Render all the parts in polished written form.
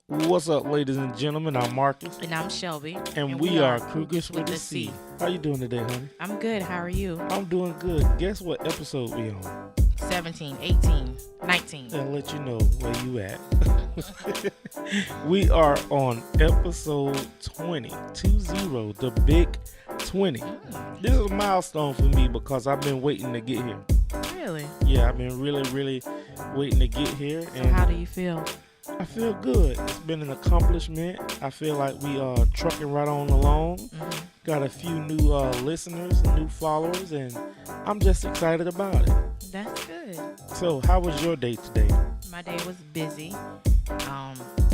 What's up, ladies and gentlemen? I'm Marcus. And I'm Shelby. And we are Crugers with the C. How you doing today, honey? I'm good. How are you? I'm doing good. Guess what episode we on? 17, 18, 19. I'll let you know where you at. We are on episode 20, the big 20. This is a milestone for me because I've been waiting to get here. Really? Yeah, I've been really waiting to get here. So how do you feel? I feel good. It's been an accomplishment. I feel like we are trucking right on along. Mm-hmm. Got a few new listeners, new followers, and I'm just excited about it. That's good. So, how was your day today? My day was busy.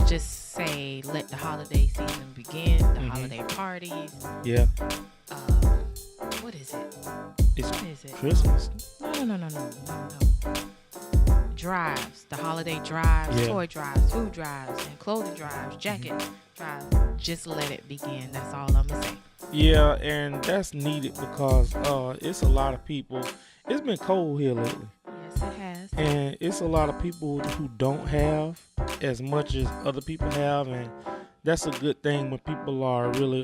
Just say let the holiday season begin. The holiday parties. Yeah. What is it? What is it? Christmas. No. Drives, the holiday drives, toy drives, food drives, and clothing drives, jacket drives. Just let it begin. That's all I'm gonna say. Yeah, and that's needed because it's a lot of people. It's been cold here lately. Yes, it has. And it's a lot of people who don't have as much as other people have, and that's a good thing when people are really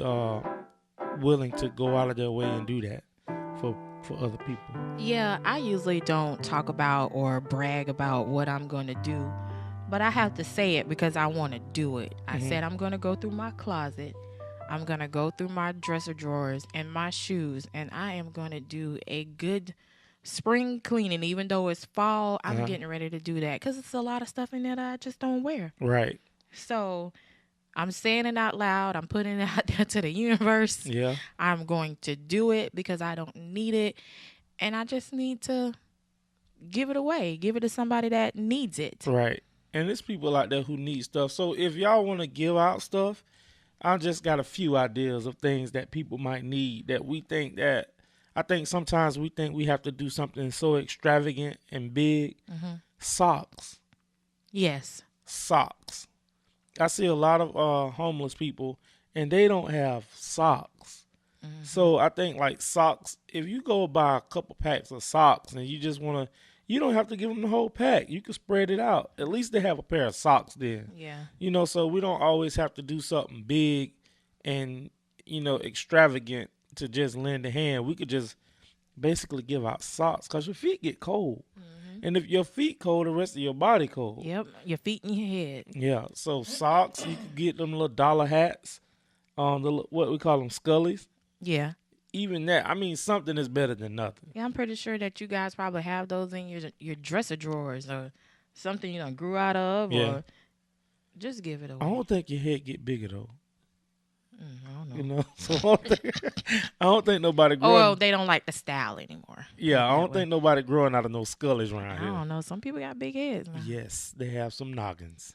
willing to go out of their way and do that for other people. Yeah, I usually don't talk about or brag about what I'm going to do, but I have to say it because I want to do it. I said I'm going to go through my closet. I'm going to go through my dresser drawers and my shoes, and I am going to do a good spring cleaning. Even though it's fall, I'm getting ready to do that because it's a lot of stuff in there that I just don't wear. Right. So I'm saying it out loud. I'm putting it out there to the universe. Yeah. I'm going to do it because I don't need it. And I just need to give it away. Give it to somebody that needs it. Right. And there's people out there who need stuff. So if y'all want to give out stuff, I just got a few ideas of things that people might need that we think that, I think sometimes we think we have to do something so extravagant and big. Socks. Yes. Socks. I see a lot of homeless people, and they don't have socks. So I think like socks, if you go buy a couple packs of socks and you just want to, you don't have to give them the whole pack. You can spread it out. At least they have a pair of socks then. Yeah. So we don't always have to do something big and, extravagant to just lend a hand. We could just basically give out socks because your feet get cold. And if your feet cold, the rest of your body cold. Yep, your feet and your head. Yeah, so socks, you can get them little dollar hats, what we call them, scullies. Yeah. Even that, I mean, something is better than nothing. Yeah, I'm pretty sure that you guys probably have those in your dresser drawers or something you grew out of. Yeah. Or just give it away. I don't think your head get bigger though. I don't know. So I don't think nobody growing. Oh, well, they don't like the style anymore. Yeah, I don't think nobody growing out of no scullies around I here. don't know. Some people got big heads. Man. Yes, they have some noggins.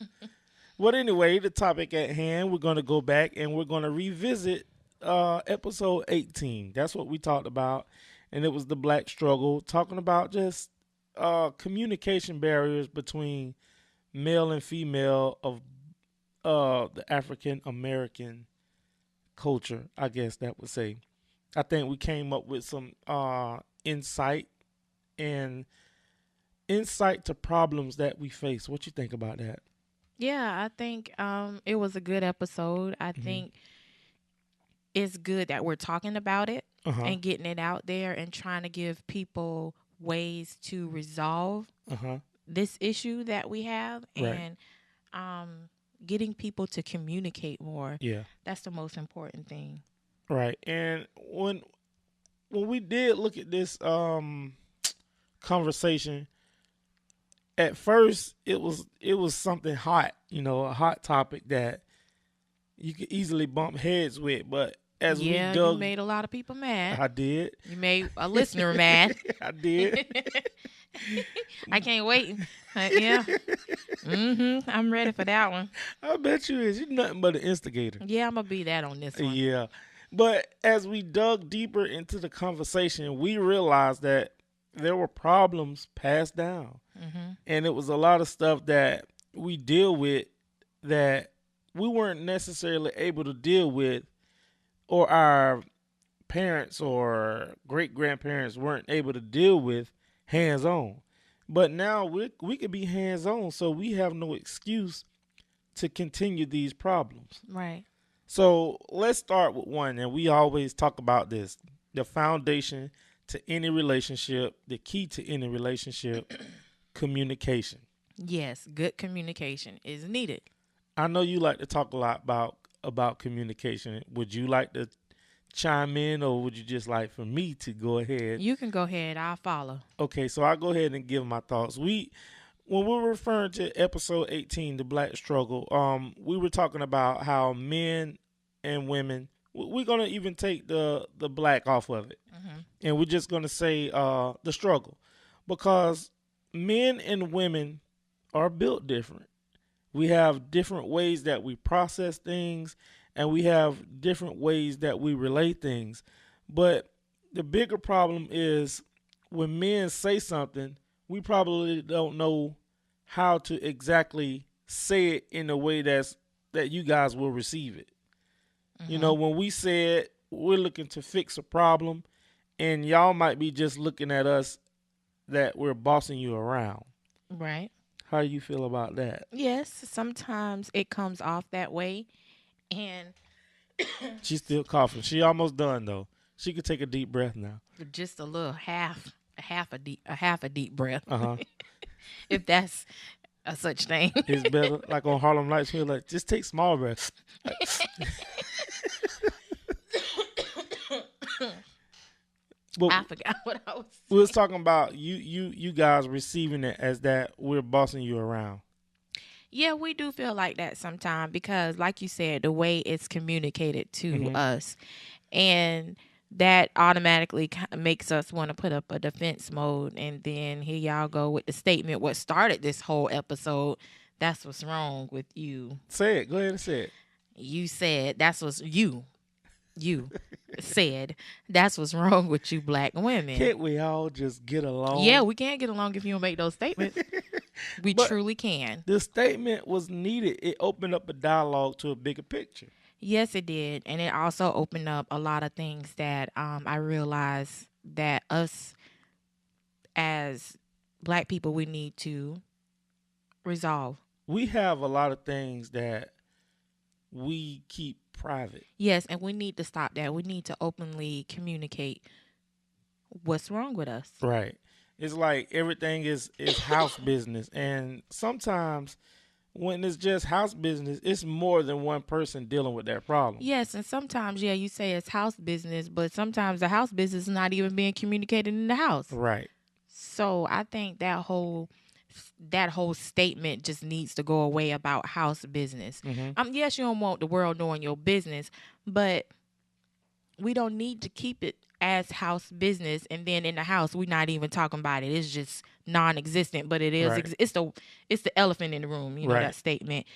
But anyway, the topic at hand, we're going to go back and we're going to revisit episode 18. That's what we talked about, and it was the black struggle, talking about just communication barriers between male and female of the African American culture, I guess that would say. I think we came up with some insight to problems that we face. What you think about that? Yeah, I think it was a good episode. I think it's good that we're talking about it and getting it out there and trying to give people ways to resolve this issue that we have and getting people to communicate more. Yeah. That's the most important thing. Right. And when we did look at this conversation, at first it was something hot, a hot topic that you could easily bump heads with, but as we dug, you made a lot of people mad. I did. You made a listener mad. I did. I can't wait. Yeah. I'm ready for that one. I bet you is. You're nothing but an instigator. Yeah, I'm going to be that on this one. Yeah. But as we dug deeper into the conversation, we realized that there were problems passed down. And it was a lot of stuff that we deal with that we weren't necessarily able to deal with, or our parents or great-grandparents weren't able to deal with hands-on. But now we could be hands-on, so we have no excuse to continue these problems. Right. So let's start with one, and we always talk about this: the foundation to any relationship, the key to any relationship, communication. Yes, good communication is needed. I know you like to talk a lot about communication. Would you like to chime in, or would you just like for me to go ahead? You can go ahead. I'll follow. Okay, so I'll go ahead and give my thoughts. When we were referring to episode 18, the Black Struggle, we were talking about how men and women. We're gonna even take the black off of it, and we're just gonna say the struggle, because men and women are built different. We have different ways that we process things, and we have different ways that we relate things. But the bigger problem is when men say something, we probably don't know how to exactly say it in a way that you guys will receive it. You know, when we said we're looking to fix a problem, and y'all might be just looking at us that we're bossing you around. Right. How do you feel about that? Yes, sometimes it comes off that way. And She's still coughing. She almost done though. She could take a deep breath now. just a little half a deep breath, Uh-huh. if that's a such thing. It's better. Like on Harlem Nights, we're like, just take small breaths. But I forgot what I was we was talking about you guys receiving it as that we're bossing you around. Yeah, we do feel like that sometimes because, like you said, the way it's communicated to us, and that automatically makes us want to put up a defense mode. And then here y'all go with the statement, what started this whole episode, that's what's wrong with you. Say it. Go ahead and say it. You said that's what's you said that's what's wrong with you black women. Can't we all just get along? Yeah, we can't get along if you don't make those statements. We truly can. The statement was needed. It opened up a dialogue to a bigger picture. Yes, it did. And it also opened up a lot of things that I realized that us as black people, we need to resolve. We have a lot of things that we keep private. Yes, and we need to stop that. We need to openly communicate what's wrong with us. Right. It's like everything is house business. And sometimes when it's just house business, it's more than one person dealing with that problem. Yes, and sometimes, yeah, you say it's house business, but sometimes the house business is not even being communicated in the house. Right. So I think that whole statement just needs to go away about house business. Yes, you don't want the world knowing your business, but we don't need to keep it as house business, and then in the house we're not even talking about it. It's just non-existent, but it is. Right. It's the elephant in the room. You know, Right. that statement.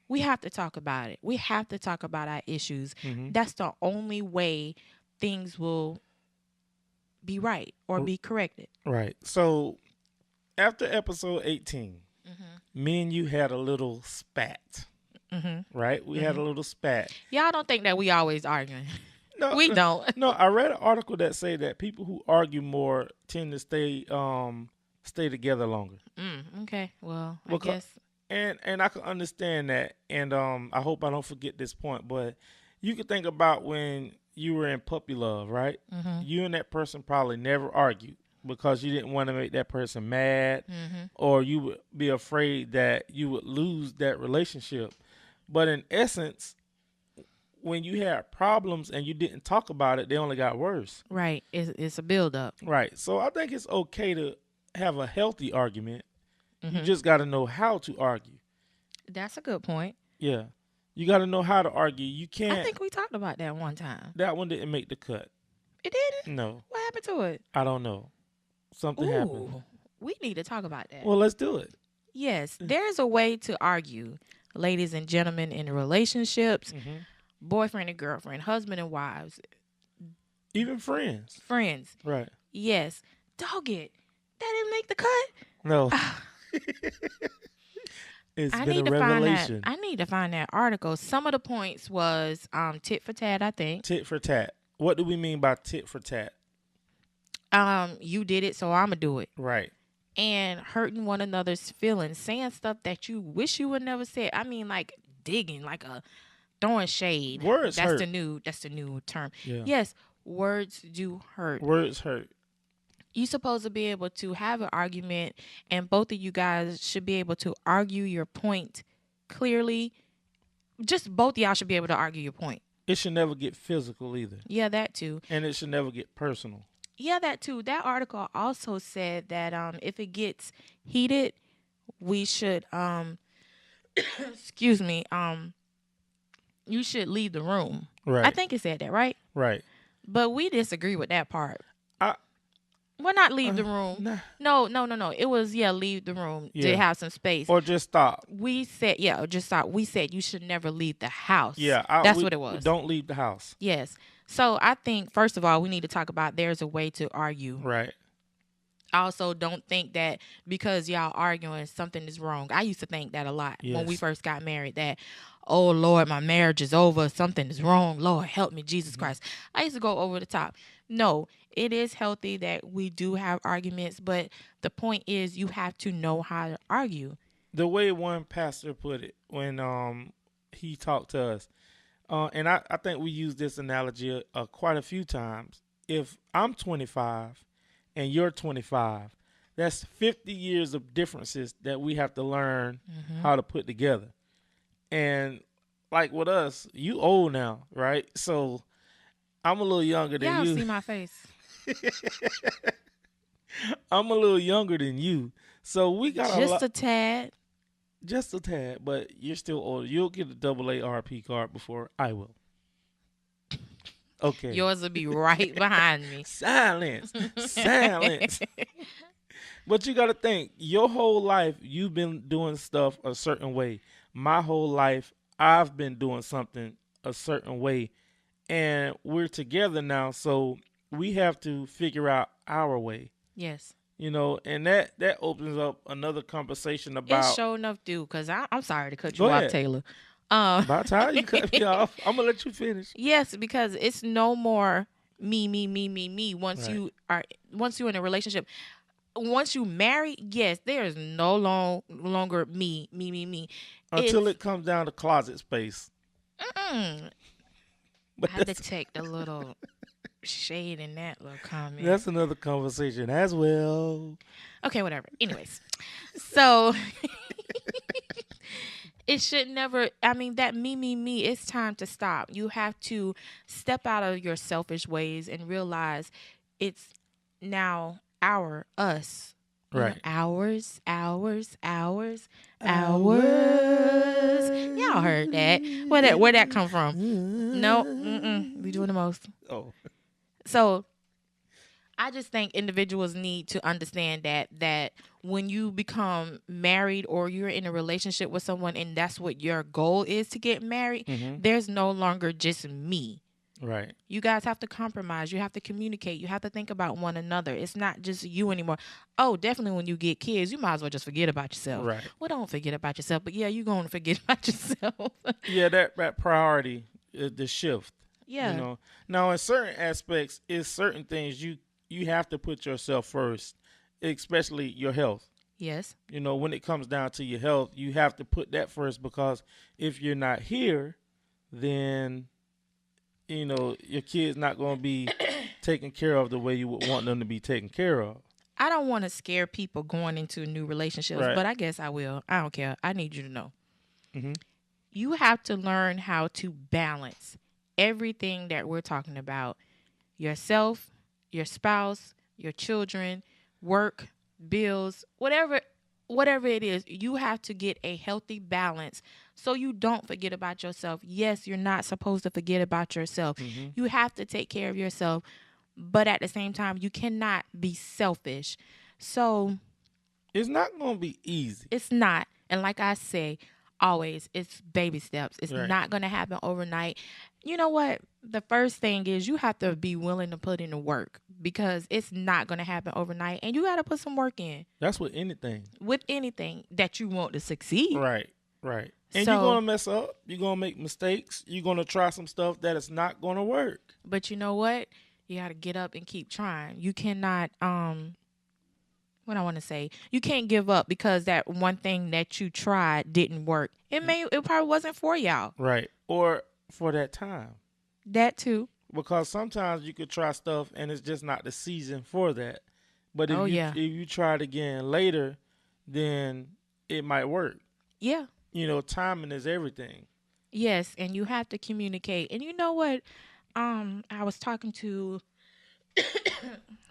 We have to talk about it. We have to talk about our issues. That's the only way things will be right or be corrected. Right. So after episode 18, me and you had a little spat. Right? We had a little spat. Y'all don't think that we always arguing. No, We don't. No, I read an article that say that people who argue more tend to stay together longer. Okay. Well, I Because- guess. And I can understand that. And I hope I don't forget this point, but you could think about when you were in puppy love, right? You and that person probably never argued because you didn't want to make that person mad, or you would be afraid that you would lose that relationship. But in essence, when you had problems and you didn't talk about it, they only got worse. Right. It's a buildup. Right. So I think it's okay to have a healthy argument. You just got to know how to argue. That's a good point. Yeah. You got to know how to argue. You can't. I think we talked about that one time. That one didn't make the cut. It didn't? No. What happened to it? I don't know. Something happened. Ooh, we need to talk about that. Well, let's do it. Yes, there's a way to argue, ladies and gentlemen, in relationships, boyfriend and girlfriend, husband and wives, Even friends. friends. Right. Yes. Dog it. That didn't make the cut. No. It's been a revelation. I need to find that article. Some of the points was tit for tat, I think. Tit for tat. What do we mean by tit for tat? You did it, so I'ma do it. Right. And hurting one another's feelings, saying stuff that you wish you would never said. I mean, like digging, like a throwing shade. Words hurt. That's the new term. Yeah. Yes, words do hurt. Words hurt. You're supposed to be able to have an argument, and both of you guys should be able to argue your point clearly. Just both of y'all should be able to argue your point. It should never get physical either. Yeah, that too. And it should never get personal. Yeah, that too. That article also said that if it gets heated, we should excuse me, you should leave the room. Right. I think it said that, right? Right. But we disagree with that part. I Well, not leave the room. Nah. No. It was, leave the room to have some space. Or just stop. We said, or just stop. We said you should never leave the house. Yeah. That's what it was. Don't leave the house. Yes. So I think, first of all, we need to talk about there's a way to argue. Right. Also, don't think that because y'all arguing, something is wrong. I used to think that a lot when we first got married, that, oh, Lord, my marriage is over. Something is wrong. Lord, help me, Jesus Christ. I used to go over the top. No, it is healthy that we do have arguments, but the point is you have to know how to argue. The way one pastor put it when he talked to us, and I think we use this analogy quite a few times. If I'm 25 and you're 25, that's 50 years of differences that we have to learn how to put together. And like with us, you old now, right? So I'm a little younger than you. Y'all see my face. I'm a little younger than you. So we got just a tad. Just a tad, but you're still older. You'll get a AA RP card before I will. Okay. Yours will be right behind me. Silence. But you got to think, your whole life, you've been doing stuff a certain way. My whole life, I've been doing something a certain way. And we're together now, so we have to figure out our way. Yes. You know, and that opens up another conversation about... It sure enough do, because I'm sorry to cut you Go off, ahead. Taylor. About time you cut me off. I'm going to let you finish. Yes, because it's no more me. Once Right. you're in a relationship, once you marry, yes, there is no longer me. Until it comes down to closet space. But I detect a little shade in that little comment. That's another conversation as well. Okay, whatever. Anyways, so it should never, that me, it's time to stop. You have to step out of your selfish ways and realize it's now us. Right. Ours. Y'all heard that. Where that come from? No. We doing the most. Oh. So I just think individuals need to understand that when you become married or you're in a relationship with someone and that's what your goal is, to get married, there's no longer just me. Right. You guys have to compromise. You have to communicate. You have to think about one another. It's not just you anymore. Oh, definitely when you get kids, you might as well just forget about yourself. Right. Well, don't forget about yourself, but yeah, you're going to forget about yourself. Yeah, that priority, the shift. Yeah. You know, now in certain aspects, it's certain things you have to put yourself first, especially your health. Yes. You know, when it comes down to your health, you have to put that first, because if you're not here, then, you know, your kid's not going to be taken care of the way you would want them to be taken care of. I don't want to scare people going into new relationships, Right. but I guess I will. I don't care. I need you to know. Mm-hmm. You have to learn how to balance everything that we're talking about. Yourself, your spouse, your children, work, bills, whatever it is, you have to get a healthy balance so you don't forget about yourself. Yes, you're not supposed to forget about yourself. Mm-hmm. You have to take care of yourself, but at the same time, you cannot be selfish. So It's not going to be easy. it's not. And like I say, always, it's baby steps. It's Right. not going to happen overnight. You know what? The first thing is you have to be willing to put in the work, because it's not going to happen overnight. And you got to put some work in That's with anything. with anything that you want to succeed. Right. And So- you're going to mess up. You're going to make mistakes. You're going to try some stuff that is not going to work. But you know what? You got to get up and keep trying. You cannot what I want to say. You can't give up because that one thing that you tried didn't work. It probably wasn't for y'all. Right. Or for that time. That too. Because sometimes you could try stuff and it's just not the season for that. But Oh yeah. if you try it again later, then it might work. Yeah. Timing is everything. Yes, and you have to communicate. And you know what? I was talking to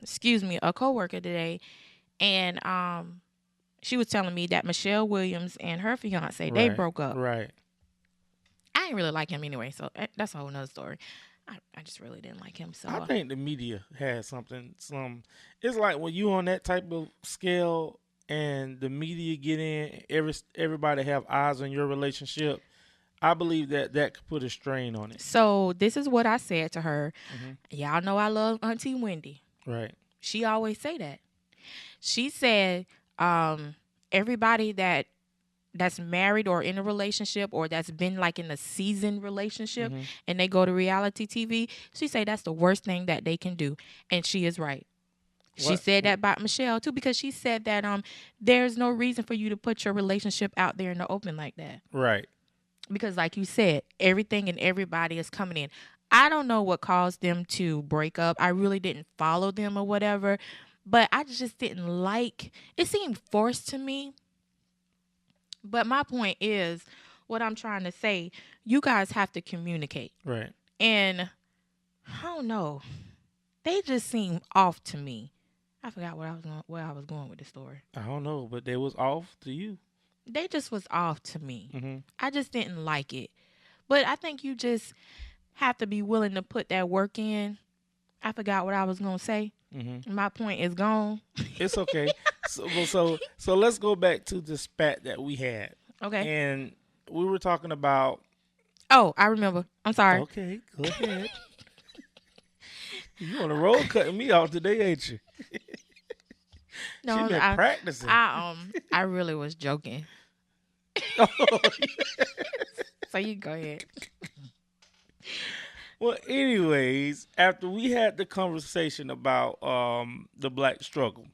excuse me, a coworker today, and she was telling me that Michelle Williams and her fiance, they Right. broke up. Right. I didn't really like him anyway, so that's a whole nother story. I just really didn't like him. So I think the media has it's like when you on that type of scale and the media get in, everybody have eyes on your relationship. I believe that could put a strain on it. So this is what I said to her. Y'all know I love Auntie Wendy. Right. She always say that. She said, everybody that's married or in a relationship or that's been like in a seasoned relationship and they go to reality TV, she say that's the worst thing that they can do. And she is right. She said that about Michelle too, because she said that there's no reason for you to put your relationship out there in the open like that. Right. Because like you said, everything and everybody is coming in. I don't know what caused them to break up. I really didn't follow them or whatever, but I just didn't like it. Seemed forced to me. But my point is, what I'm trying to say, you guys have to communicate. Right. And I don't know. They just seem off to me. I forgot where I was going with the story. I don't know, but they was off to you. They just was off to me. Mm-hmm. I just didn't like it. But I think you just have to be willing to put that work in. I forgot what I was going to say. Mm-hmm. My point is gone. It's okay. So let's go back to the spat that we had. Okay. And we were talking about. Oh, I remember. I'm sorry. Okay, go ahead. You on the road cutting me off today, ain't you? No, she been practicing. I really was joking. Oh, So you go ahead. Well, anyways, after we had the conversation about the black struggle,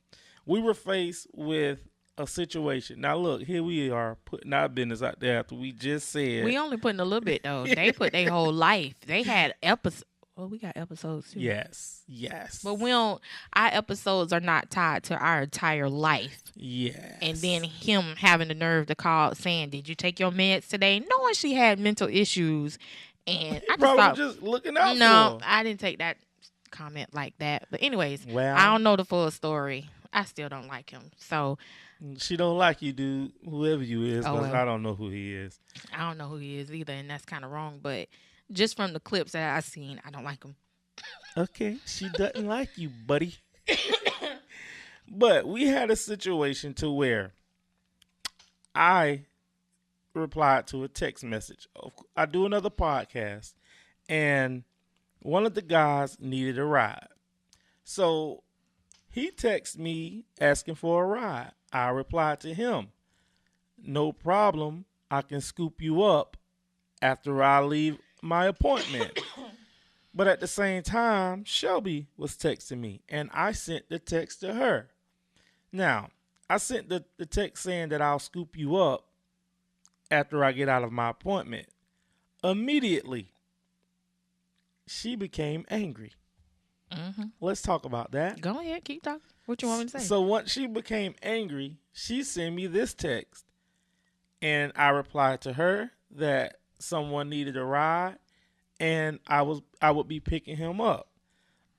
we were faced with a situation. Now, look, here we are putting our business out there after we just said. We only putting a little bit, though. They put their whole life. They had episodes. Well, we got episodes, too. Yes. But our episodes are not tied to our entire life. Yes. And then him having the nerve to call saying, did you take your meds today? Knowing she had mental issues. And I just thought, just looking out no, for her. I didn't take that comment like that. But anyways, well, I don't know the full story. I still don't like him. So she don't like you, dude, whoever you is, because well. I don't know who he is. I don't know who he is either, and that's kind of wrong. But just from the clips that I've seen, I don't like him. Okay, she doesn't like you, buddy. But we had a situation to where I replied to a text message. I do another podcast, and one of the guys needed a ride. So he texted me asking for a ride. I replied to him, no problem. I can scoop you up after I leave my appointment. But at the same time, Shelby was texting me, and I sent the text to her. Now, I sent the text saying that I'll scoop you up after I get out of my appointment. Immediately, she became angry. Mm-hmm. Let's talk about that. Go ahead, keep talking. What you want me to say? So once she became angry, she sent me this text, and I replied to her that someone needed a ride, and I would be picking him up.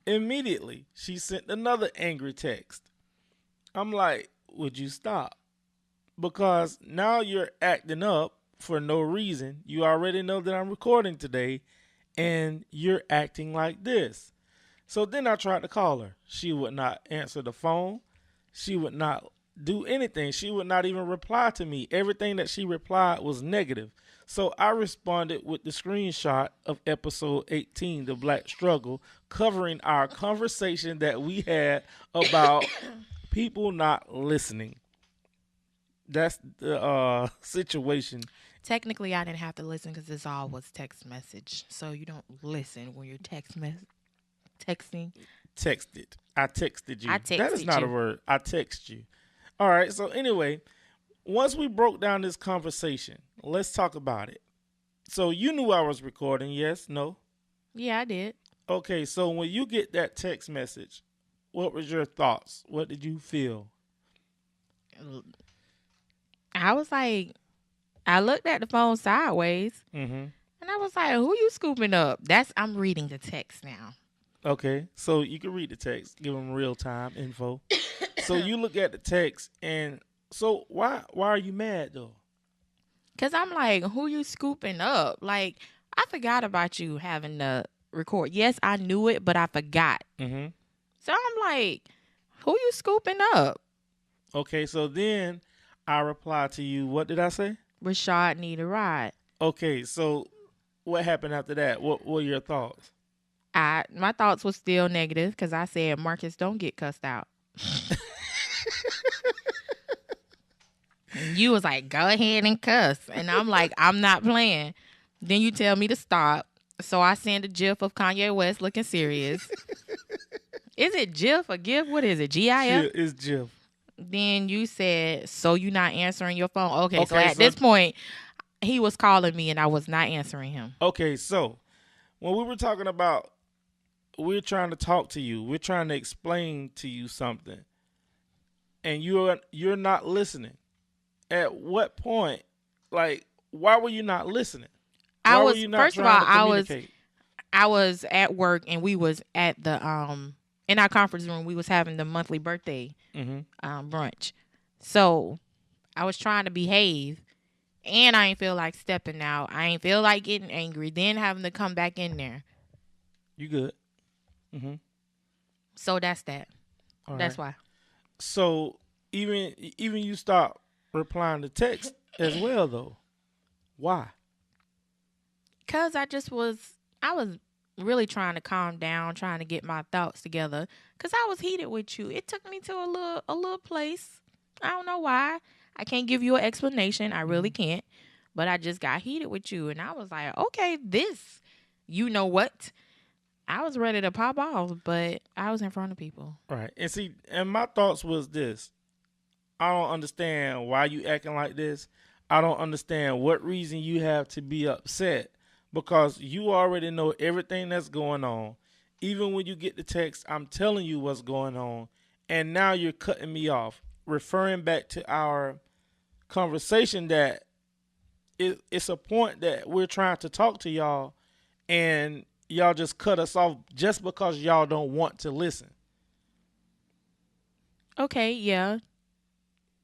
Immediately, she sent another angry text. I'm like, would you stop? Because now you're acting up for no reason. You already know that I'm recording today, and you're acting like this. So then I tried to call her. She would not answer the phone. She would not do anything. She would not even reply to me. Everything that she replied was negative. So I responded with the screenshot of episode 18, The Black Struggle, covering our conversation that we had about people not listening. That's the situation. Technically, I didn't have to listen because this all was text message. So you don't listen when you're texting. Texted. I texted you. I That is texted not a you. word. I text you. All right. So anyway, once we broke down this conversation, let's talk about it. So you knew I was recording, yes? No? Yeah, I did. Okay, so when you get that text message, what was your thoughts? What did you feel? I was like, I looked at the phone sideways, Mm-hmm. and I was like, "Who you scooping up?" I'm reading the text now. Okay, so you can read the text, give them real time info. So you look at the text, and so why are you mad though? Cause I'm like, "Who you scooping up?" Like, I forgot about you having to record. Yes, I knew it, but I forgot. Mm-hmm. So I'm like, "Who you scooping up?" Okay, so then I reply to you. What did I say? Rashad need a ride. Okay, so what happened after that? What were your thoughts? My thoughts were still negative because I said, Marcus, don't get cussed out. And you was like, go ahead and cuss. And I'm like, I'm not playing. Then you tell me to stop. So I send a gif of Kanye West looking serious. Is it GIF or GIF? What is it? GIF? It's Jeff. Then you said, so you not answering your phone. Okay, so Okay, at this point, he was calling me and I was not answering him. Okay, so when we were talking about, we're trying to talk to you, we're trying to explain to you something, and you're not listening. At what point, like, why were you not listening? Why were you not First of trying all, to communicate? I was at work and we was at the in our conference room. We was having the monthly birthday brunch. So I was trying to behave, and I ain't feel like stepping out. I ain't feel like getting angry. Then having to come back in there. You good? Mm-hmm. So that's that. All That's right. why. So even you stop replying to text as well, though. Why? Cause I was really trying to calm down, trying to get my thoughts together. Cause I was heated with you. It took me to a little place. I don't know why. I can't give you an explanation. I really can't. But I just got heated with you, and I was like, okay, you know what? I was ready to pop off, but I was in front of people. Right. And see, and my thoughts was this. I don't understand why you acting like this. I don't understand what reason you have to be upset because you already know everything that's going on. Even when you get the text, I'm telling you what's going on. And now you're cutting me off, referring back to our conversation that it's a point that we're trying to talk to y'all and y'all just cut us off just because y'all don't want to listen. Okay, yeah.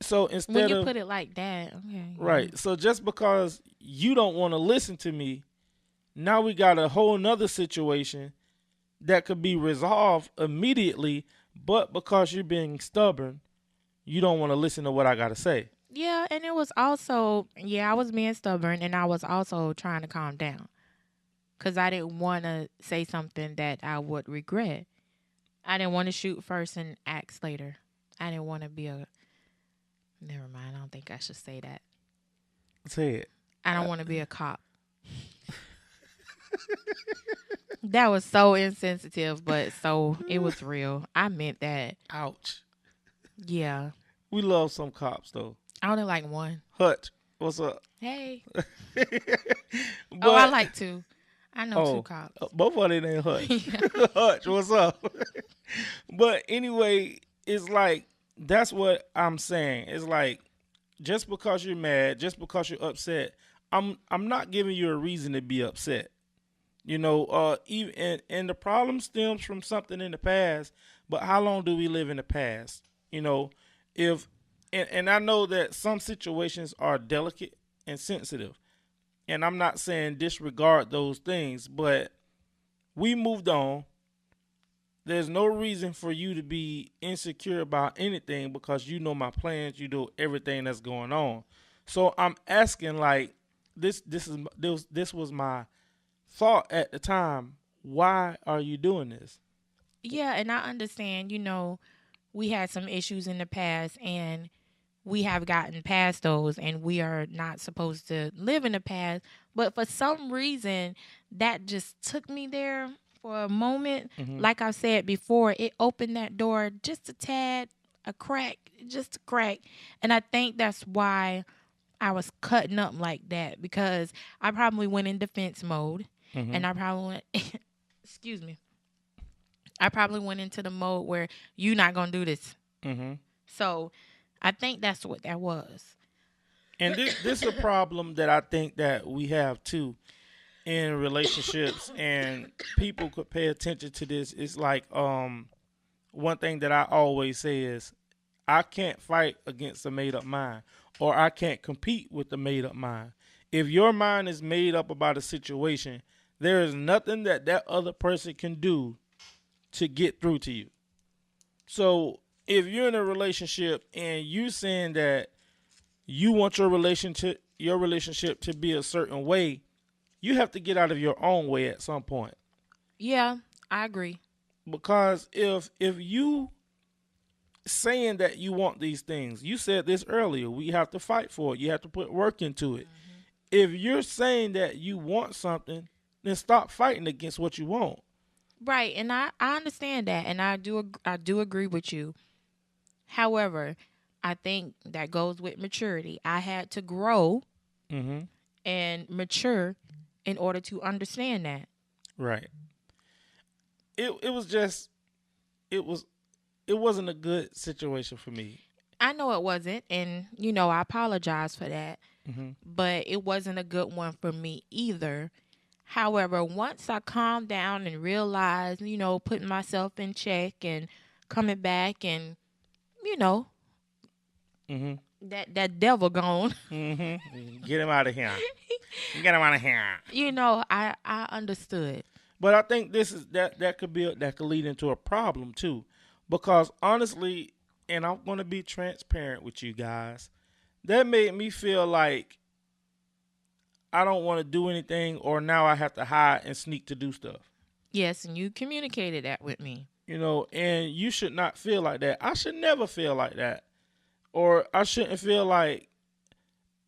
So When instead you of put it like that, okay. right, so just because you don't want to listen to me, now we got a whole nother situation that could be resolved immediately, but because you're being stubborn, you don't want to listen to what I got to say. Yeah, and it was also, I was being stubborn, and I was also trying to calm down because I didn't want to say something that I would regret. I didn't want to shoot first and act later. I didn't want to be never mind, I don't think I should say that. Say it. I don't want to be a cop. That was so insensitive, but it was real. I meant that. Ouch. Yeah. We love some cops though. I only like one. Hutch, what's up? Hey. But, I like two. I know two cops. Both of them ain't Hutch. Hutch, what's up? But anyway, it's like, that's what I'm saying. It's like, just because you're mad, just because you're upset, I'm not giving you a reason to be upset. You know, even and the problem stems from something in the past. But how long do we live in the past? You know, if and I know that some situations are delicate and sensitive, and I'm not saying disregard those things, but we moved on. There's no reason for you to be insecure about anything because you know my plans, you know everything that's going on. So I'm asking, like, this was my thought at the time. Why are you doing this? Yeah, and I understand, we had some issues in the past and we have gotten past those and we are not supposed to live in the past. But for some reason, that just took me there. for a moment, Mm-hmm. like I said before, it opened that door just a tad, a crack, just a crack. And I think that's why I was cutting up like that, because I probably went in defense mode, Mm-hmm. and I probably went, excuse me, I probably went into the mode where you're not going to do this. Mm-hmm. So I think that's what that was. And this is a problem that I think that we have too in relationships, and people could pay attention to this. It's like one thing that I always say is I can't fight against a made up mind, or I can't compete with the made up mind. If your mind is made up about a situation, there is nothing that that other person can do to get through to you. So if you're in a relationship and you saying that you want your relationship to be a certain way, you have to get out of your own way at some point. Yeah, I agree. Because if you saying that you want these things, you said this earlier, we have to fight for it. You have to put work into it. If you're saying that you want something, then stop fighting against what you want. Right, and I understand that, and I do agree with you. However, I think that goes with maturity. I had to grow Mm-hmm. and mature in order to understand that. Right. It was just it was it wasn't a good situation for me. I know it wasn't, and I apologize for that, Mm-hmm. but it wasn't a good one for me either. However, once I calmed down and realized, putting myself in check and coming back and, you know, Mm-hmm. that devil gone, Mm-hmm. Get him out of here. Get him out of here. I understood. But I think this is that could lead into a problem too, because honestly, and I'm gonna be transparent with you guys, that made me feel like I don't want to do anything, or now I have to hide and sneak to do stuff. Yes, and you communicated that with me. And you should not feel like that. I should never feel like that, or I shouldn't feel like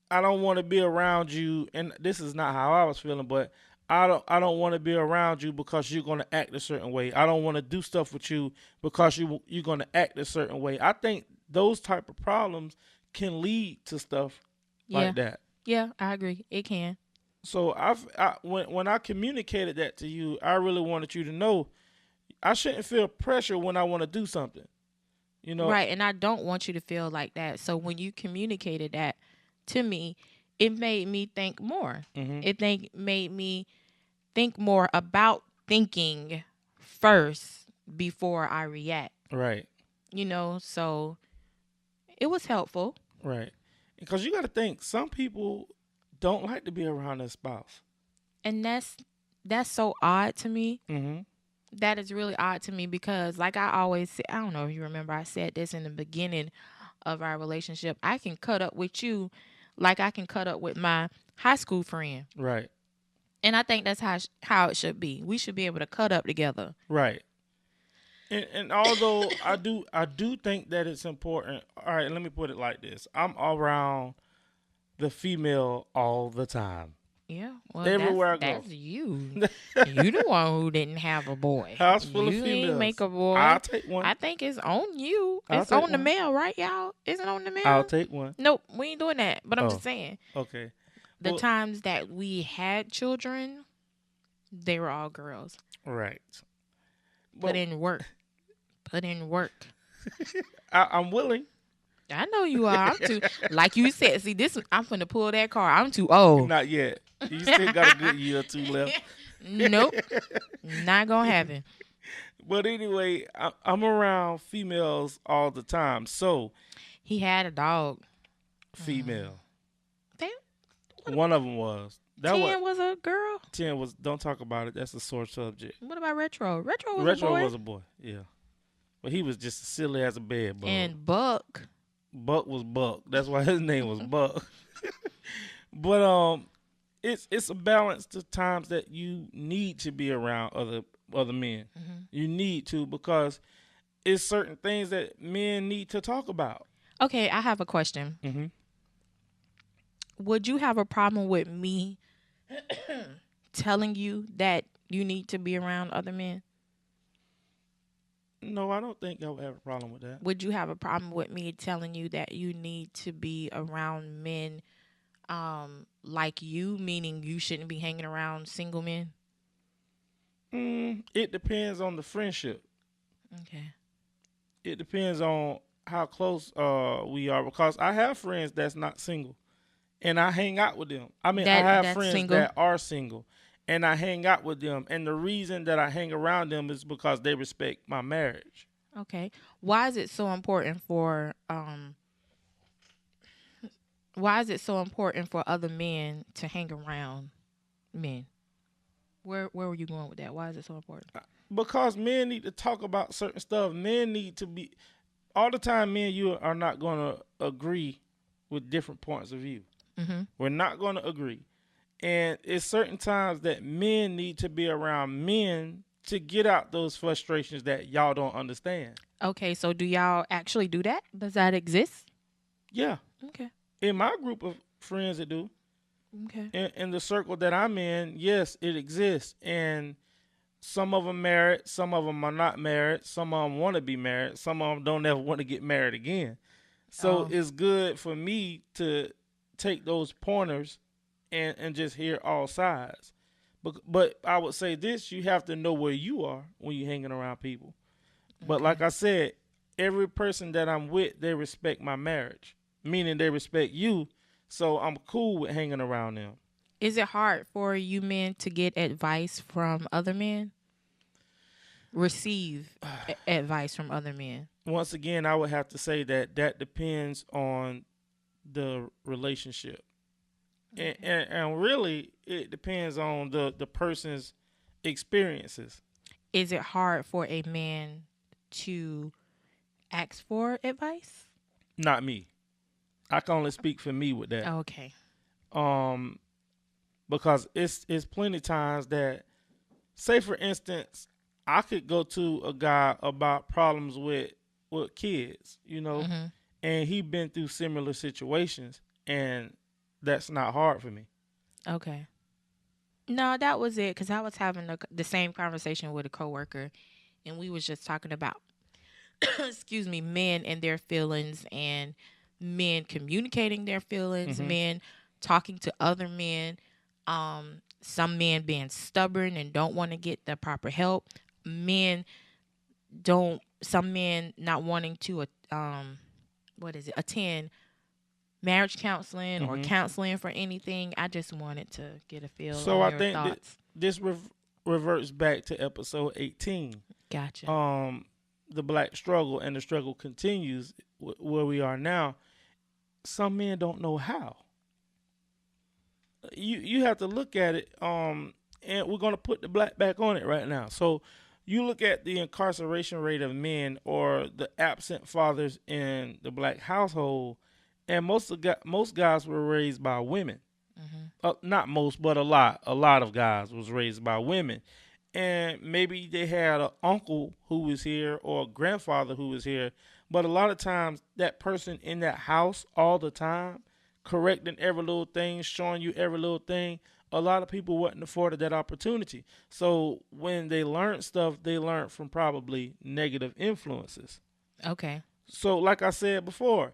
I don't want to be around you. And this is not how I was feeling, but I don't want to be around you because you're going to act a certain way. I don't want to do stuff with you because you're going to act a certain way. I think those type of problems can lead to stuff Yeah. like that. Yeah, I agree. It can. So when I communicated that to you, I really wanted you to know I shouldn't feel pressure when I want to do something. Right, and I don't want you to feel like that. So when you communicated that to me, it made me think more. Mm-hmm. Made me think more about thinking first before I react. Right. So it was helpful. Right. Because you got to think, some people don't like to be around their spouse. And that's so odd to me. Mm-hmm. That is really odd to me because, like I always say, I don't know if you remember, I said this in the beginning of our relationship. I can cut up with you like I can cut up with my high school friend. Right. And I think that's how it should be. We should be able to cut up together. Right. And although I do think that it's important. All right, let me put it like this: I'm around the female all the time. Yeah, well, Everywhere I go. that's you. You the one who didn't have a boy. House full of You females. ain't make a boy. I'll take one. I think it's on you. I'll It's take on the one. male, right, y'all? Isn't it on the male? I'll take one. Nope, we ain't doing that. But I'm Oh. just saying, Okay. the Well- times that we had children, they were all girls. Right. Put in work. Put in work. I'm willing. I know you are. I'm too. Like you said, see this. I'm finna pull that car. I'm too old. Not yet. You still got a good year or two left. Nope, not gonna happen. But anyway, I'm around females all the time. So, He had a dog. female. Damn, One of them was. That 10 was a girl. 10 was. Don't talk about it. That's a sore subject. What about Retro? Retro was Retro a boy. was a boy. Yeah. But he was just as silly as a bed bug. And Buck. Buck was Buck. That's why his name was Buck. But it's a balance to times that you need to be around other men. Mm-hmm. You need to, because it's certain things that men need to talk about. Okay, I have a question. Mm-hmm. Would you have a problem with me telling you that You need to be around other men? No, I don't think I would have a problem with that. Would you have a problem with me telling you that you need to be around men like you, meaning you shouldn't be hanging around single men? It depends on the friendship. Okay. It depends on how close we are because I have friends that's not single and I hang out with them. I mean, I have That's friends single. that are single and I hang out with them. And the reason that I hang around them is because they respect my marriage. Okay. Why is it so important for why is it so important for other men to hang around men? Where were you going with that? Why is it so important? Because men need to talk about certain stuff. Men need to be all the time. Me and you are not going to agree with different points of view. Mm-hmm. We're not going to agree, and it's certain times that men need to be around men to get out those frustrations that y'all don't understand. Okay, so do y'all actually do that? Does that exist? Yeah, Okay. in my group of friends that do, Okay. in the circle that I'm in, yes, it exists, and some of them married, some of them are not married, some of them want to be married, some of them don't ever want to get married again. So Oh. it's good for me to take those pointers and just hear all sides. But I would say this, you have to know where you are when you're hanging around people. But Okay. like I said, every person that I'm with, they respect my marriage, meaning they respect you. So I'm cool with hanging around them. Is it hard for you men to get advice from other men? Receive advice from other men? Once again, I would have to say that depends on the relationship. Okay. And really, it depends on the person's experiences. Is it hard for a man to ask for advice? Not me. I can only speak for me with that. Okay. Because it's plenty times that, say for instance, I could go to a guy about problems with kids, Mm-hmm. and he been through similar situations, and that's not hard for me. Okay. No, that was it. Because I was having the same conversation with a coworker, and we was just talking about, excuse me, men and their feelings, and men communicating their feelings, Mm-hmm. men talking to other men, some men being stubborn and don't want to get the proper help, some men not wanting to attend marriage counseling or Mm-hmm. counseling for anything. I just wanted to get a feel So on I your think that thoughts. this reverts back to episode 18. Gotcha. The black struggle, and the struggle continues where we are now. Some men don't know how. You have to look at it. And we're gonna put the black back on it right now. So you look at the incarceration rate of men or the absent fathers in the black household, and most guys were raised by women. Not most, but a lot of guys was raised by women, and maybe they had an uncle who was here or a grandfather who was here, but a lot of times that person in that house all the time, correcting every little thing, showing you every little thing. A lot of people wasn't afforded that opportunity. So when they learned stuff, they learned from probably negative influences. Okay. So like I said before,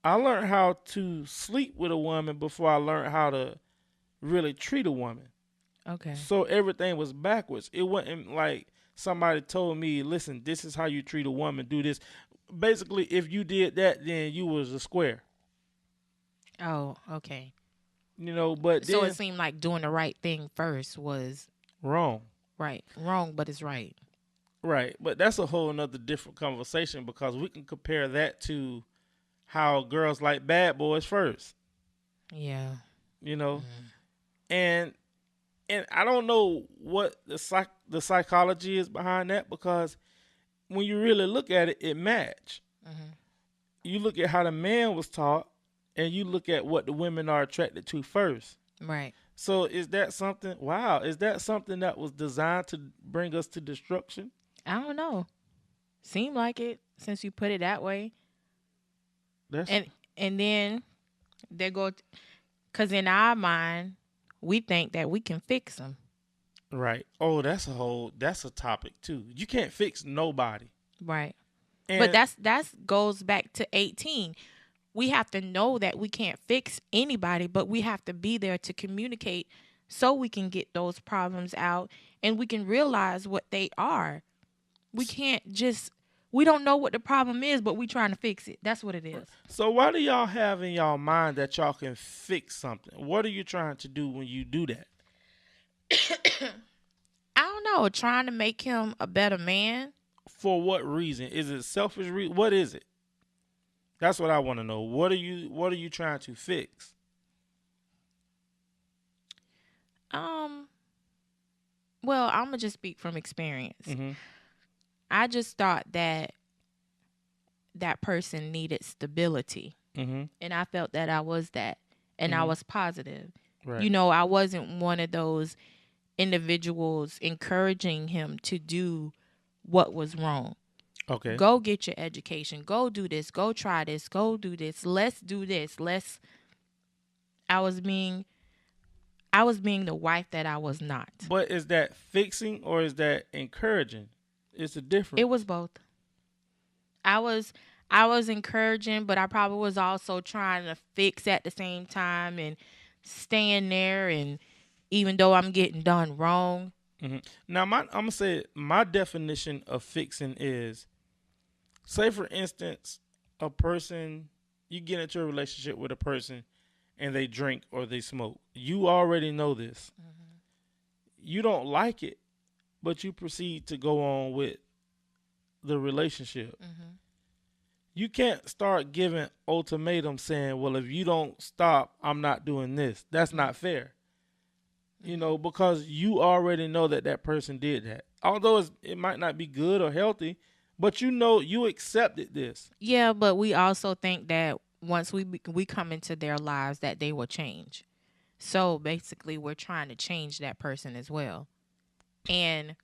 I learned how to sleep with a woman before I learned how to really treat a woman. Okay. So everything was backwards. It wasn't like somebody told me, listen, this is how you treat a woman, do this. Basically, if you did that, then you was a square. Oh, okay. But So then it seemed like doing the right thing first was wrong. right. Wrong, but it's right. Right. But that's a whole nother different conversation because we can compare that to how girls like bad boys first. Yeah. And I don't know what the psychology is behind that, because when you really look at it, it match. You look at how the man was taught, and you look at what the women are attracted to first. Right. So is that something? Wow, is that something that was designed to bring us to destruction? I don't know. Seemed like it since you put it that way. That's And then they go, because in our mind, we think that we can fix them. Right. Oh, that's a topic too. You can't fix nobody. Right. But And that's goes back to 18. We have to know that we can't fix anybody, but we have to be there to communicate so we can get those problems out and we can realize what they are. We can't just we don't know what the problem is, but we trying to fix it. That's what it is. so why do y'all have in y'all mind that y'all can fix something? What are you trying to do when you do that? I don't know, trying to make him a better man. For what reason? Is it selfish what is it? That's what I want to know. What are you trying to fix? Um, well, I'm gonna just speak from experience. Mhm. I just thought that that person needed stability, Mhm. and I felt that I was that, and I Mhm. was positive. Right. You know, I wasn't one of those individuals encouraging him to do what was wrong. Okay. Go get your education. Go do this. Go try this. Go do this. Let's do this. Let's. I was being, I was being the wife that I was not. But is that fixing or is that encouraging? It's a difference. It was both. I was, I was encouraging, but I probably was also trying to fix at the same time and staying there. And even though I'm getting done wrong, Now, I'm gonna say my definition of fixing is, say for instance, a person you get into a relationship with a person and they drink or they smoke. You already know this. You don't like it, but you proceed to go on with the relationship. You can't start giving ultimatums saying, "Well, if you don't stop, I'm not doing this." That's not fair. You know, because you already know that that person did that. Although it might not be good or healthy, but you know you accepted this. yeah, but we also think that once we come into their lives that they will change. So basically, we're trying to change that person as well, and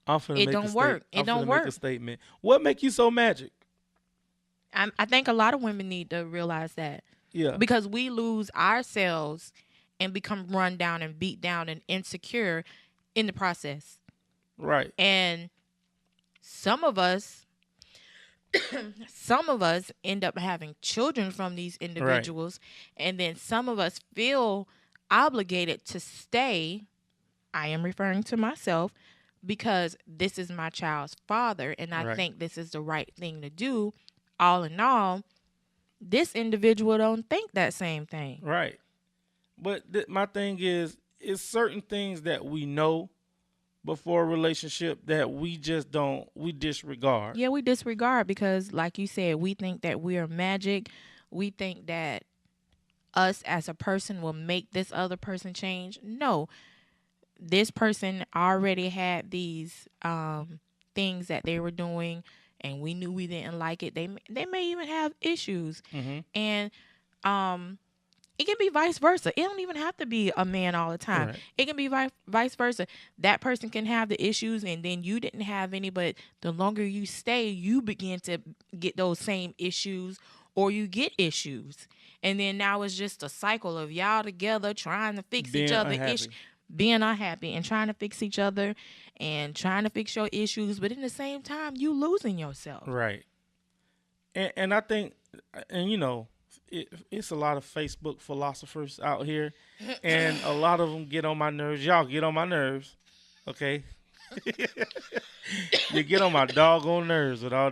I'm finna it make a don't work. I'm It don't finna make a work. statement. What make you so magic? I think a lot of women need to realize that Yeah. because we lose ourselves and become run down and beat down and insecure in the process. Right. And some of us some of us end up having children from these Right. individuals, and then some of us feel obligated to stay. I am referring to myself because this is my child's father and I Right. think this is the right thing to do. All in all, this individual don't think that same thing. Right. But my thing is, it's certain things that we know before a relationship that we disregard. Yeah, we disregard because, like you said, we think that we are magic. We think that us as a person will make this other person change. No, this person already had these things that they were doing, and we knew we didn't like it. They may even have issues, Mm-hmm. and um, it can be vice versa. It don't even have to be a man all the time. Right. It can be vice versa. That person can have the issues, and then you didn't have any. But the longer you stay, you begin to get those same issues, or you get issues, and then now it's just a cycle of y'all together trying to fix each Being other unhappy. being unhappy and trying to fix each other and trying to fix your issues, but in the same time, you losing yourself. Right. And I think, and you know, it's a lot of Facebook philosophers out here, and a lot of them get on my nerves. Y'all get on my nerves, okay? You get on my doggone nerves with all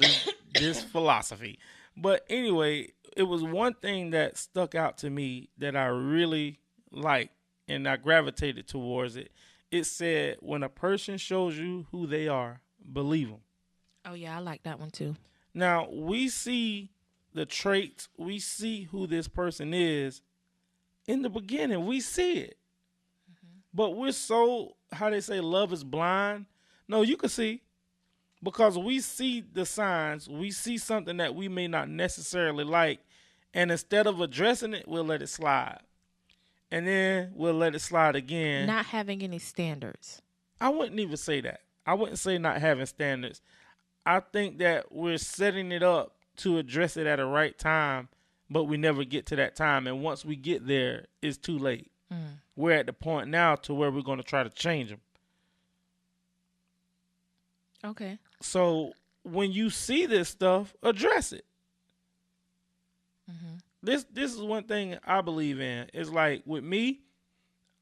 this philosophy. But anyway, it was one thing that stuck out to me that I really liked, and I gravitated towards it. It said, when a person shows you who they are, believe them. Oh yeah, I like that one too. Now, we see the traits, we see who this person is in the beginning. We see it. But we're so, how they say, love is blind. No, you can see, because we see the signs. We see something that we may not necessarily like, and instead of addressing it, we'll let it slide. And then we'll let it slide again. Not having any standards. I wouldn't even say that. I wouldn't say not having standards. I think that we're setting it up to address it at a right time, but we never get to that time. And once we get there, it's too late. We're at the point now to where we're going to try to change them. Okay. So when you see this stuff, address it. Mm-hmm. This is one thing I believe in. It's like with me,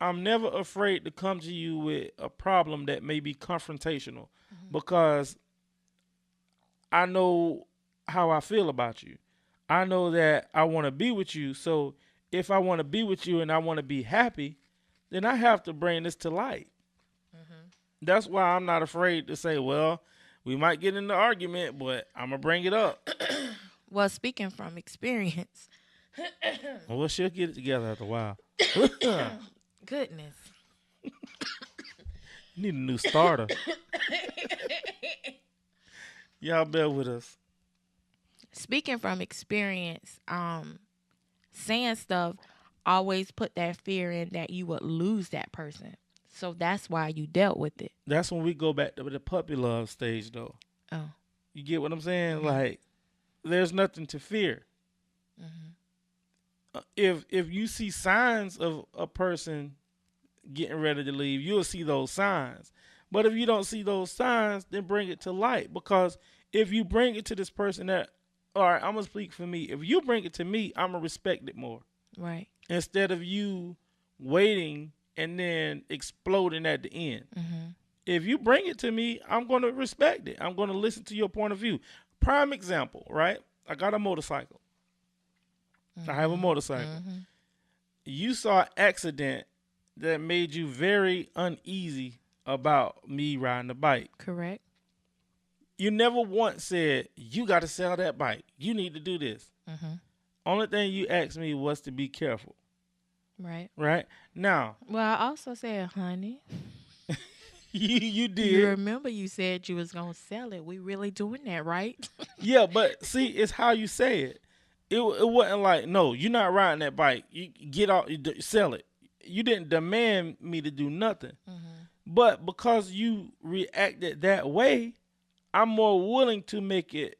I'm never afraid to come to you with a problem that may be confrontational Mm-hmm. because I know how I feel about you. I know that I want to be with you. So if I want to be with you and I want to be happy, then I have to bring this to light. Mm-hmm. That's why I'm not afraid to say, well, we might get in the argument, but I'm going to bring it up. Well, speaking from experience, Well, she'll get it together after a while. goodness. Need a new starter. Y'all bear with us. Speaking from experience, saying stuff always put that fear in that you would lose that person. So that's why you dealt with it. That's when we go back to the puppy love stage, though. Oh. You get what I'm saying? Mm-hmm. Like, there's nothing to fear. Mm-hmm. If you see signs of a person getting ready to leave, you'll see those signs. But if you don't see those signs, then bring it to light. Because if you bring it to this person that, all right, I'm going to speak for me. If you bring it to me, I'm going to respect it more. Right. Instead of you waiting and then exploding at the end. Mm-hmm. If you bring it to me, I'm going to respect it. I'm going to listen to your point of view. Prime example, right? I got a motorcycle. Mm-hmm. I have a motorcycle. Mm-hmm. You saw an accident that made you very uneasy about me riding the bike. Correct. You never once said, you got to sell that bike. You need to do this. Mm-hmm. Only thing you asked me was to be careful. Right. Right? Now. Well, I also said, honey. You did. You remember you said you was going to sell it. We really doing that, right? Yeah, but see, it's how you say it. It wasn't like, no, you're not riding that bike. You get out, sell it. You didn't demand me to do nothing. Mm-hmm. But because you reacted that way, I'm more willing to make it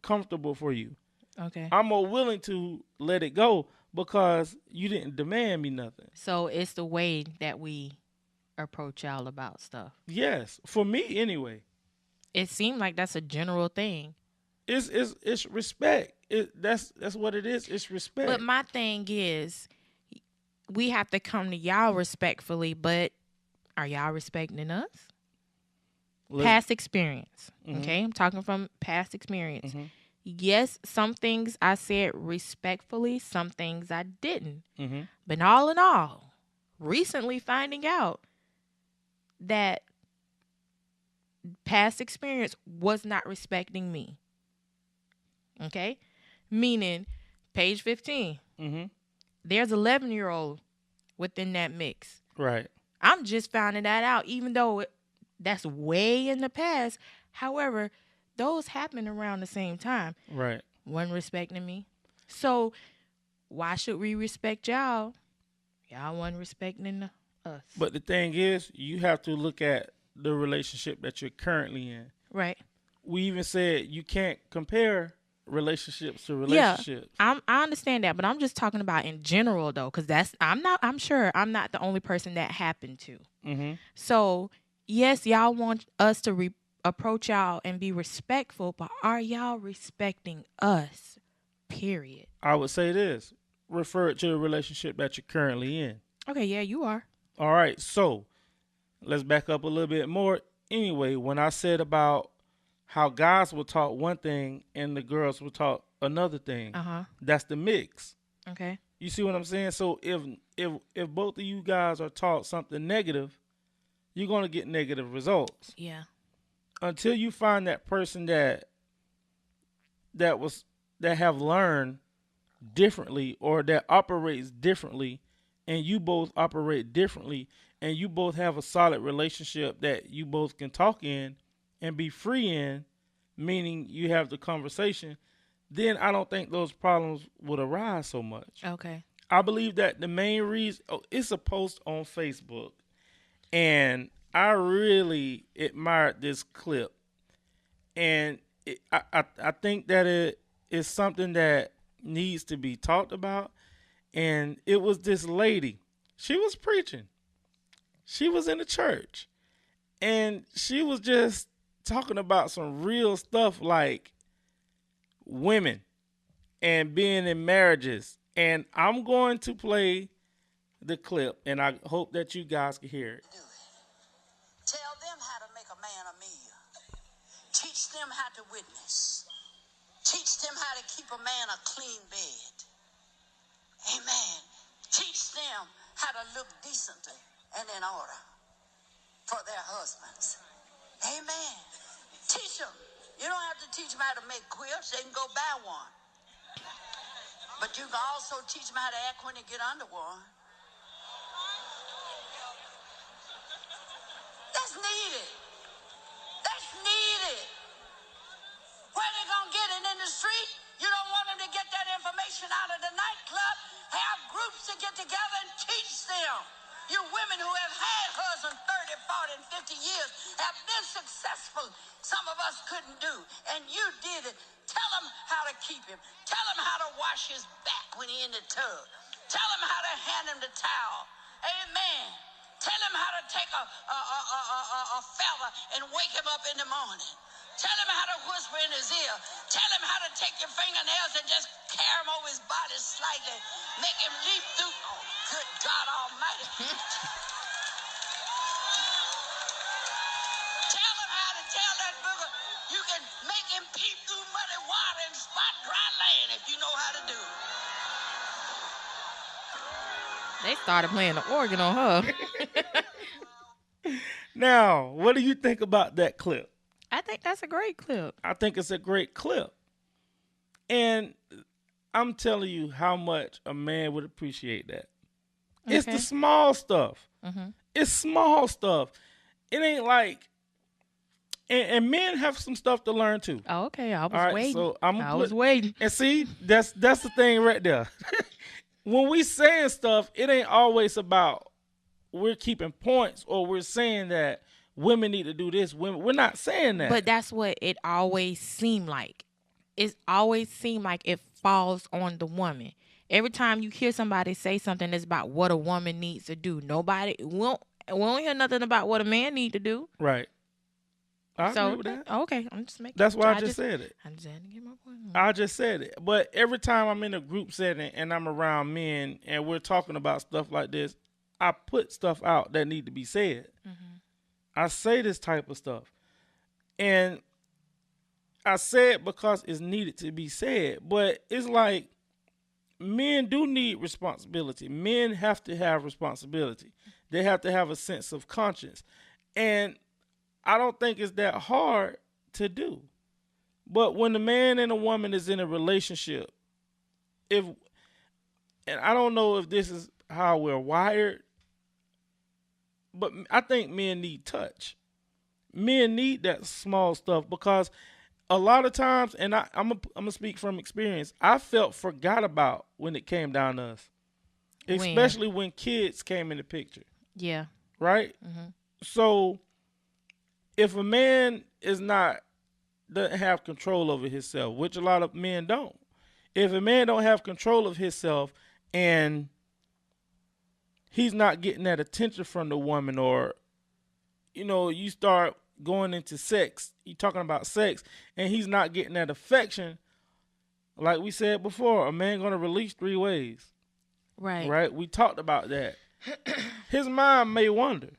comfortable for you. Okay. I'm more willing to let it go because you didn't demand me nothing. So it's the way that we approach y'all about stuff. Yes, for me anyway. It seemed like that's a general thing. It's respect. That's what it is. It's respect. But my thing is, we have to come to y'all respectfully, but are y'all respecting us? Past experience. Mm-hmm. Okay, I'm talking from past experience. Mm-hmm. Yes, some things I said respectfully, some things I didn't. Mm-hmm. But all in all, recently finding out that past experience was not respecting me. Okay? Meaning, page 15, Mm-hmm. there's 11-year-old within that mix. Right. I'm just finding that out, even though that's way in the past. However, those happen around the same time. Right. One respecting me. So why should we respect y'all? Y'all wasn't respecting us. But the thing is, you have to look at the relationship that you're currently in. Right. We even said you can't compare relationships to relationships. Yeah, I understand that, but I'm just talking about in general though, because I'm sure I'm not the only person that happened to. Mm-hmm. So yes, y'all want us to approach y'all and be respectful, but are y'all respecting us? Period. I would say this: refer it to the relationship that you're currently in. Okay, yeah, you are. All right, so let's back up a little bit more. Anyway, when I said about how guys will talk one thing and the girls will talk another thing, that's the mix. Okay. You see what I'm saying? So if both of you guys are taught something negative, you're gonna get negative results. Yeah. Until you find that person that have learned differently or that operates differently, and you both operate differently, and you both have a solid relationship that you both can talk in and be free in, meaning you have the conversation, then I don't think those problems would arise so much. Okay. I believe that the main reason, it's a post on Facebook, and I really admired this clip, and I think that it is something that needs to be talked about. And it was this lady. She was preaching. She was in the church, And she was just talking about some real stuff like women and being in marriages. And I'm going to play the clip, and I hope that you guys can hear it. Tell them how to make a man a meal. Teach them how to witness. Teach them how to keep a man a clean bed. Amen. Teach them how to look decently and in order for their husbands. Amen. Teach them. You don't have to teach them how to make quilts. They can go buy one. But you can also teach them how to act when they get under one. That's needed. That's needed. Where they gonna get it in the street? You don't want them to get that information out of the nightclub. Have groups to get together and teach them. You women who have had husbands 30, 40, and 50 years have been successful. Some of us couldn't do, and you did it. Tell them how to keep him. Tell him how to wash his back when he's in the tub. Tell him how to hand him the towel. Amen. Tell him how to take a fella and wake him up in the morning. Tell him how to whisper in his ear. Tell him how to take your fingernails and just carry him over his body slightly. Make him leap through. Oh, good God Almighty. Tell him how to tell that booger you can make him peep through muddy water and spot dry land if you know how to do it. They started playing the organ on her. Now, what do you think about that clip? I think that's a great clip. I think it's a great clip. And I'm telling you how much a man would appreciate that. Okay. It's the small stuff. Mm-hmm. It's small stuff. It ain't like, and men have some stuff to learn too. Oh, okay. I was waiting. So I was waiting. And see, that's the thing right there. When we saying stuff, it ain't always about we're keeping points or we're saying that women need to do this. We're not saying that. But that's what it always seemed like. It always seemed like it falls on the woman. Every time you hear somebody say something that's about what a woman needs to do, we won't hear nothing about what a man need to do. Right. I agree with that. Okay, I'm just making. That's why I just said it. I just had to get my point. I just said it. But every time I'm in a group setting and I'm around men and we're talking about stuff like this, I put stuff out that need to be said. Mm-hmm. I say this type of stuff. And I say it because it's needed to be said. But it's like men do need responsibility. Men have to have responsibility. They have to have a sense of conscience. And I don't think it's that hard to do. But when a man and a woman is in a relationship, and I don't know if this is how we're wired, but I think men need touch. Men need that small stuff because a lot of times, and I'm gonna speak from experience, I felt forgot about when it came down to us, especially when kids came in the picture. Yeah. Right? Mm-hmm. So if a man doesn't have control over himself, which a lot of men don't, if a man don't have control of himself and he's not getting that attention from the woman, or, you start going into sex, you're talking about sex, and he's not getting that affection, like we said before, a man going to release 3 ways. Right. Right? We talked about that. His mind may wander.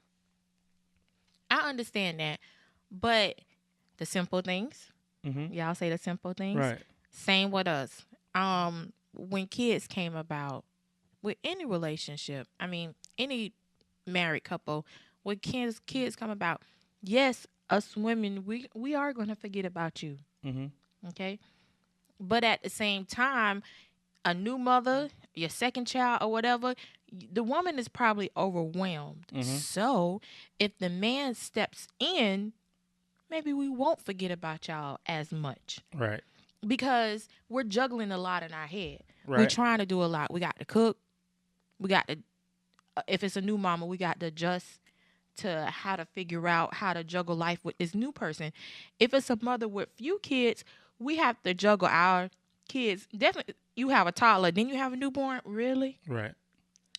I understand that, but the simple things, mm-hmm. Y'all say the simple things, right? Same with us. When kids came about, with any relationship, any married couple, when kids come about, yes, us women, we are going to forget about you, mm-hmm. Okay? But at the same time, a new mother, your second child or whatever, the woman is probably overwhelmed. Mm-hmm. So if the man steps in, maybe we won't forget about y'all as much. Right. Because we're juggling a lot in our head. Right. We're trying to do a lot. We got to cook. We got to, if it's a new mama, we got to adjust to how to figure out how to juggle life with this new person. If it's a mother with few kids, we have to juggle our kids. Definitely, you have a toddler, then you have a newborn. Really? Right.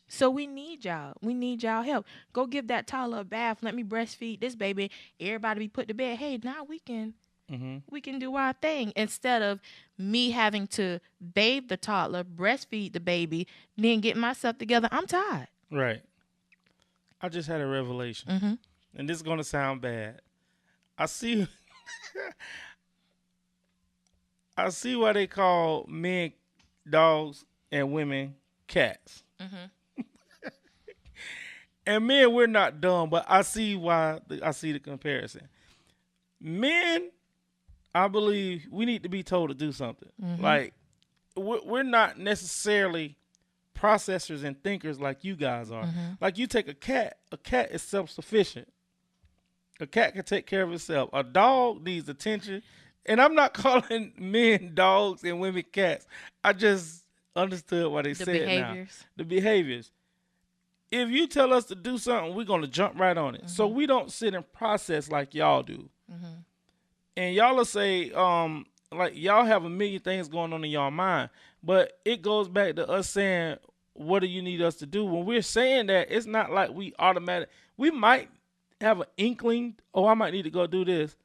So we need y'all. We need y'all help. Go give that toddler a bath. Let me breastfeed this baby. Everybody be put to bed. Hey, now we can do our thing instead of me having to bathe the toddler, breastfeed the baby, then get myself together. I'm tired. Right. I just had a revelation, and this is gonna sound bad. I see. I see why they call men dogs and women cats. And men, we're not dumb, but I see why. I see the comparison. Men, I believe we need to be told to do something. Like we're not necessarily processors and thinkers like you guys are. Like you take a cat is self-sufficient. A cat can take care of itself. A dog needs attention. And I'm not calling men dogs and women cats. I just understood what they said behaviors. Now. The behaviors. If you tell us to do something, we're going to jump right on it. So we don't sit and process like y'all do. And y'all will say, like y'all have a million things going on in y'all mind. But it goes back to us saying, what do you need us to do? When we're saying that, it's not like we automatic. We might have an inkling, oh, I might need to go do this.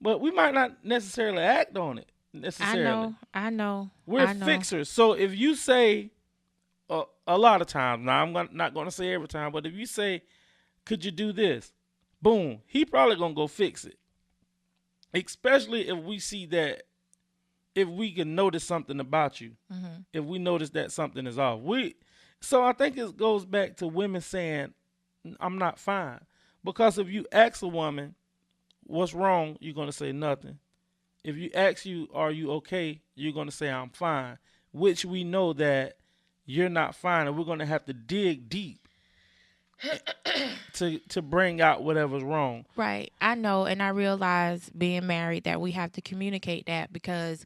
But we might not necessarily act on it necessarily. I know. We're fixers. So if you say, a lot of times, now I'm not going to say every time, but if you say, could you do this? Boom. He probably going to go fix it. Especially if we see that, if we can notice something about you, if we notice that something is off. So I think it goes back to women saying, I'm not fine. Because if you ask a woman, what's wrong, you're going to say nothing. If you ask you, are you okay, you're going to say, I'm fine, which we know that you're not fine, and we're going to have to dig deep to bring out whatever's wrong. Right. I know, and I realize being married that we have to communicate that, because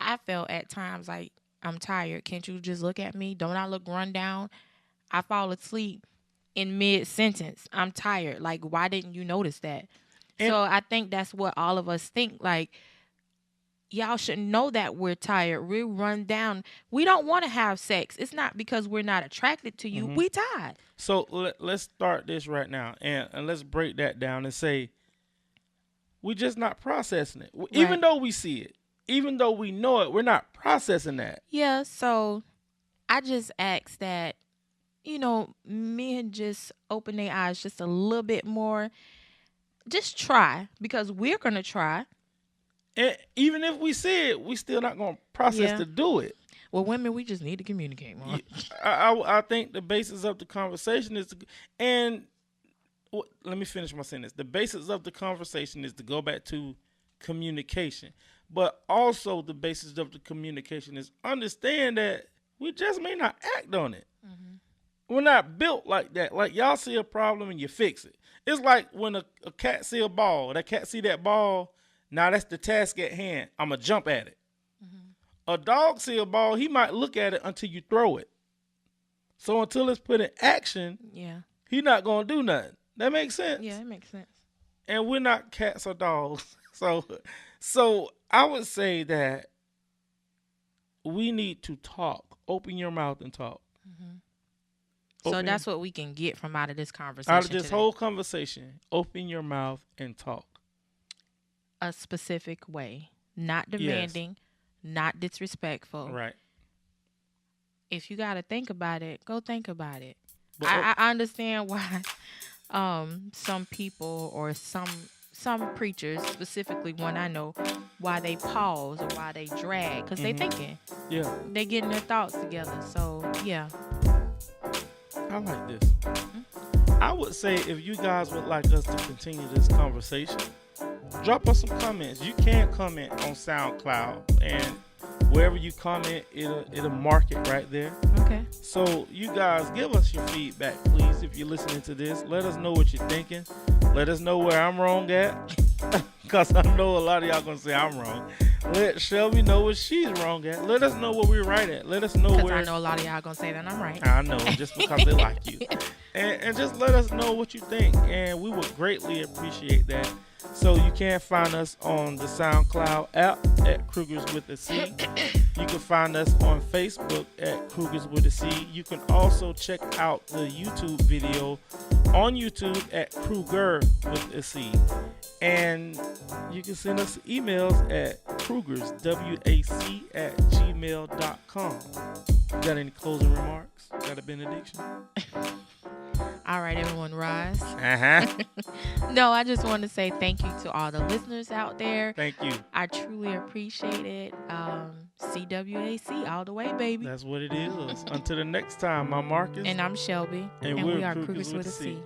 I felt at times like, I'm tired. Can't you just look at me? Don't I look run down? I fall asleep in mid-sentence. I'm tired. Like, why didn't you notice that? So I think that's what all of us think. Like, y'all should know that we're tired. We're run down. We don't want to have sex. It's not because we're not attracted to you. We tired. So let's start this right now. And let's break that down and say, we're just not processing it. Right. Even though we see it, even though we know it, we're not processing that. Yeah, so I just ask that, men just open their eyes just a little bit more. Just try, because we're going to try. And even if we see it, we still not going to process to do it. Well, women, we just need to communicate more. I think the basis of the conversation is let me finish my sentence. The basis of the conversation is to go back to communication. But also the basis of the communication is understand that we just may not act on it. We're not built like that. Like, y'all see a problem and you fix it. It's like when a cat see a ball. That cat see that ball. Now that's the task at hand. I'm going to jump at it. A dog see a ball. He might look at it until you throw it. So until it's put in action, he's not going to do nothing. That makes sense? Yeah, it makes sense. And we're not cats or dogs. So I would say that we need to talk. Open your mouth and talk. So that's what we can get from out of this conversation. Out of this whole conversation, open your mouth and talk. A specific way. Not demanding, not disrespectful. Right. If you got to think about it, go think about it. I understand why some people or some preachers, specifically one I know, why they pause or why they drag, because they thinking. Yeah. They getting their thoughts together. So, yeah. I like this. I would say if you guys would like us to continue this conversation, drop us some comments. You can comment on SoundCloud, and wherever you comment, it'll mark it right there. Okay. So you guys give us your feedback, please. If you're listening to this, let us know what you're thinking. Let us know where I'm wrong at, because I know a lot of y'all gonna say I'm wrong. Let Shelby know what she's wrong at. Let us know what we're right at. Let us know where. Because I know a lot of y'all gonna say that I'm right. I know, just because they like you. And just let us know what you think, and we would greatly appreciate that. So you can find us on the SoundCloud app at Cruger's with a C. You can find us on Facebook at Cruger's with a C. You can also check out the YouTube video on YouTube at Cruger with a C. And you can send us emails at Krugers, WAC at gmail.com. Got any closing remarks? Got a benediction? All right, everyone, rise. Uh-huh. No, I just want to say thank you to all the listeners out there. Thank you. I truly appreciate it. CWAC all the way, baby. That's what it is. Until the next time, I'm Marcus. And I'm Shelby. And we we're are Krugers Krugers with a C.